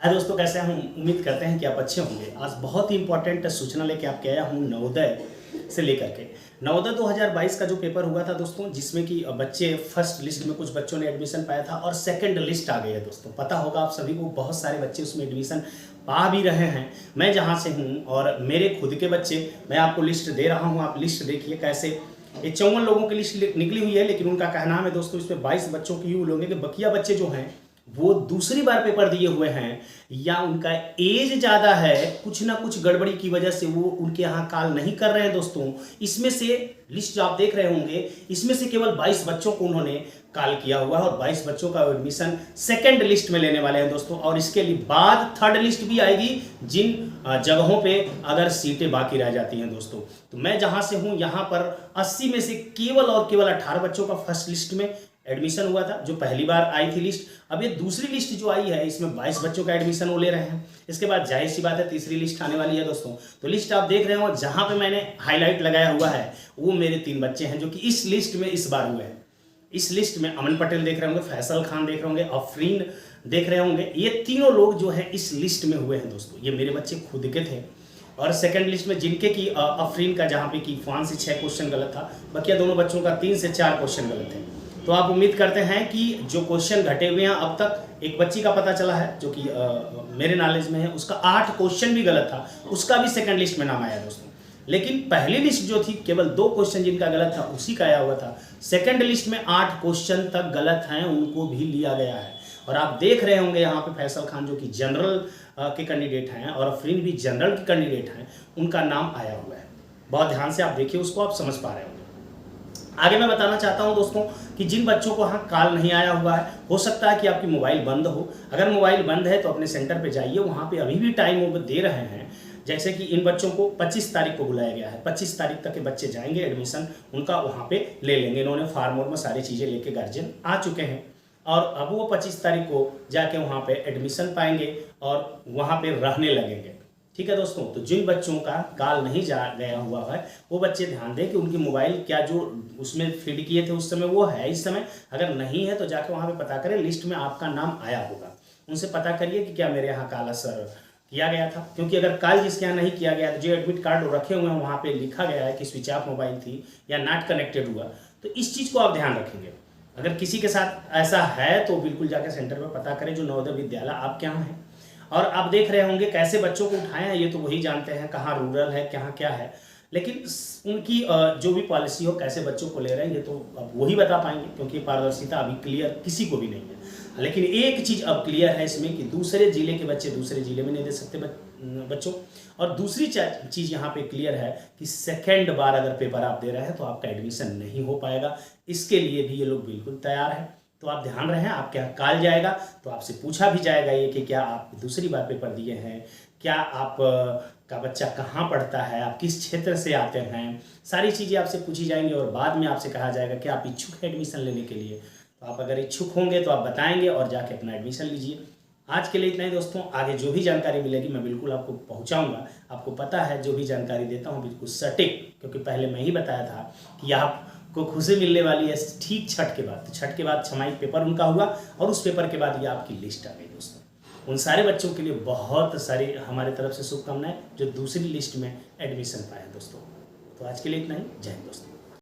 हाय दोस्तों, कैसे हैं? हम उम्मीद करते हैं कि आप अच्छे होंगे। आज बहुत ही इंपॉर्टेंट सूचना लेके आपके आया हूँ नवोदय से लेकर के। नवोदय 2022 का जो पेपर हुआ था दोस्तों, जिसमें कि बच्चे फर्स्ट लिस्ट में कुछ बच्चों ने एडमिशन पाया था और सेकंड लिस्ट आ गई है दोस्तों। पता होगा आप सभी को, बहुत सारे बच्चे उसमें एडमिशन पा भी रहे हैं। मैं जहाँ से हूँ और मेरे खुद के बच्चे, मैं आपको लिस्ट दे रहा हूँ। आप लिस्ट देखिए कैसे ये 54 लोगों की लिस्ट निकली हुई है, लेकिन उनका कहना है दोस्तों इसमें 22 बच्चों की यूँ लोगे कि बकिया बच्चे जो हैं वो दूसरी बार पेपर दिए हुए हैं या उनका एज ज़्यादा है, कुछ ना कुछ गड़बड़ी की वजह से वो उनके यहाँ कॉल नहीं कर रहे हैं दोस्तों। इसमें से लिस्ट जो आप देख रहे होंगे, इसमें से केवल 22 बच्चों को उन्होंने कॉल किया हुआ है और 22 बच्चों का एडमिशन सेकंड लिस्ट में लेने वाले हैं दोस्तों। और इसके लिए बाद थर्ड लिस्ट भी आएगी, जिन जगहों पे अगर सीटें बाकी रह जाती हैं दोस्तों। तो मैं जहाँ से हूँ यहाँ पर 80 में से केवल और केवल 18 बच्चों का फर्स्ट लिस्ट में एडमिशन हुआ था, जो पहली बार आई थी लिस्ट। अब ये दूसरी लिस्ट जो आई है, इसमें 22 बच्चों का एडमिशन वो ले रहे हैं। इसके बाद जाहिर सी बात है तीसरी लिस्ट आने वाली है दोस्तों। तो लिस्ट आप देख रहे हो, जहां पे मैंने हाईलाइट लगाया हुआ है वो मेरे 3 बच्चे हैं जो कि इस लिस्ट में इस बार हुए हैं। इस लिस्ट में अमन पटेल देख रहे होंगे, फैसल खान देख रहे होंगे, अफरीन देख रहे होंगे। ये तीनों लोग जो है इस लिस्ट में हुए हैं दोस्तों। ये मेरे बच्चे खुद के थे। और सेकंड लिस्ट में जिनके की अफरीन का जहाँ पे कि 5 से 6 क्वेश्चन गलत था, बकिया दोनों बच्चों का 3 से 4 क्वेश्चन गलत है। तो आप उम्मीद करते हैं कि जो क्वेश्चन घटे हुए हैं, अब तक एक बच्ची का पता चला है जो कि मेरे नॉलेज में है, उसका 8 क्वेश्चन भी गलत था, उसका भी सेकंड लिस्ट में नाम आया दोस्तों। लेकिन पहली लिस्ट जो थी, केवल 2 क्वेश्चन जिनका गलत था उसी का आया हुआ था। सेकंड लिस्ट में 8 क्वेश्चन तक गलत हैं, उनको भी लिया गया है। और आप देख रहे होंगे यहाँ पे फैसल खान जो कि जनरल के कैंडिडेट हैं और अफरीन भी जनरल के कैंडिडेट हैं, उनका नाम आया हुआ है। बहुत ध्यान से आप देखिए उसको, आप समझ पा रहे होंगे। आगे मैं बताना चाहता हूं दोस्तों कि जिन बच्चों को यहाँ कॉल नहीं आया हुआ है, हो सकता है कि आपकी मोबाइल बंद हो। अगर मोबाइल बंद है तो अपने सेंटर पे जाइए, वहाँ पे अभी भी टाइम वो दे रहे हैं। जैसे कि इन बच्चों को 25 तारीख को बुलाया गया है, 25 तारीख तक के बच्चे जाएंगे, एडमिशन उनका वहाँ पे ले लेंगे। इन्होंने फार्म में सारी चीज़ें लेके गार्जियन आ चुके हैं और अब वो 25 तारीख को जाके वहाँ पे एडमिशन पाएंगे और वहाँ पे रहने लगेंगे। ठीक है दोस्तों। तो जिन बच्चों का कॉल नहीं जा गया हुआ है वो बच्चे ध्यान दें कि उनकी मोबाइल क्या जो उसमें फीड किए थे उस समय वो है इस समय। अगर नहीं है तो जाकर वहाँ पे पता करें, लिस्ट में आपका नाम आया होगा। उनसे पता करिए कि क्या मेरे यहाँ कॉल असर किया गया था, क्योंकि अगर कॉल जिसके यहाँ नहीं किया गया तो जो एडमिट कार्ड रखे हुए हैं वहाँ पे लिखा गया है कि स्विच ऑफ मोबाइल थी या नॉट कनेक्टेड हुआ, तो इस चीज़ को आप ध्यान रखेंगे। अगर किसी के साथ ऐसा है तो बिल्कुल जाकर सेंटर पर पता करें जो नवोदय विद्यालय आपके यहाँ है। और आप देख रहे होंगे कैसे बच्चों को उठाए हैं, ये तो वही जानते हैं कहाँ रूरल है कहाँ क्या है। लेकिन उनकी जो भी पॉलिसी हो, कैसे बच्चों को ले रहे हैं, ये तो अब वही बता पाएंगे, क्योंकि पारदर्शिता अभी क्लियर किसी को भी नहीं है। लेकिन एक चीज़ अब क्लियर है इसमें कि दूसरे जिले के बच्चे दूसरे जिले में नहीं दे सकते बच्चों। और दूसरी चीज़ यहाँ पे क्लियर है कि सेकेंड बार अगर पेपर आप दे रहे हैं तो आपका एडमिशन नहीं हो पाएगा। इसके लिए भी ये लोग बिल्कुल तैयार हैं। तो आप ध्यान रहे, आपके यहाँ कॉल जाएगा तो आपसे पूछा भी जाएगा ये कि क्या आप दूसरी बार पेपर दिए हैं, क्या आप का बच्चा कहाँ पढ़ता है, आप किस क्षेत्र से आते हैं, सारी चीज़ें आपसे पूछी जाएंगी। और बाद में आपसे कहा जाएगा कि आप इच्छुक हैं एडमिशन लेने के लिए। तो आप अगर इच्छुक होंगे तो आप बताएंगे और जाके अपना एडमिशन लीजिए। आज के लिए इतना ही दोस्तों। आगे जो भी जानकारी मिलेगी मैं बिल्कुल आपको पहुँचाऊँगा। आपको पता है जो भी जानकारी देता हूँ बिल्कुल सटीक, क्योंकि पहले मैं ही बताया था कि आप को खुशी मिलने वाली है ठीक छठ के बाद। तो छठ के बाद छमाही पेपर उनका हुआ और उस पेपर के बाद ये आपकी लिस्ट आ गई दोस्तों। उन सारे बच्चों के लिए बहुत सारी हमारे तरफ से शुभकामनाएं जो दूसरी लिस्ट में एडमिशन पाए दोस्तों। तो आज के लिए इतना ही। जय हिंद दोस्तों।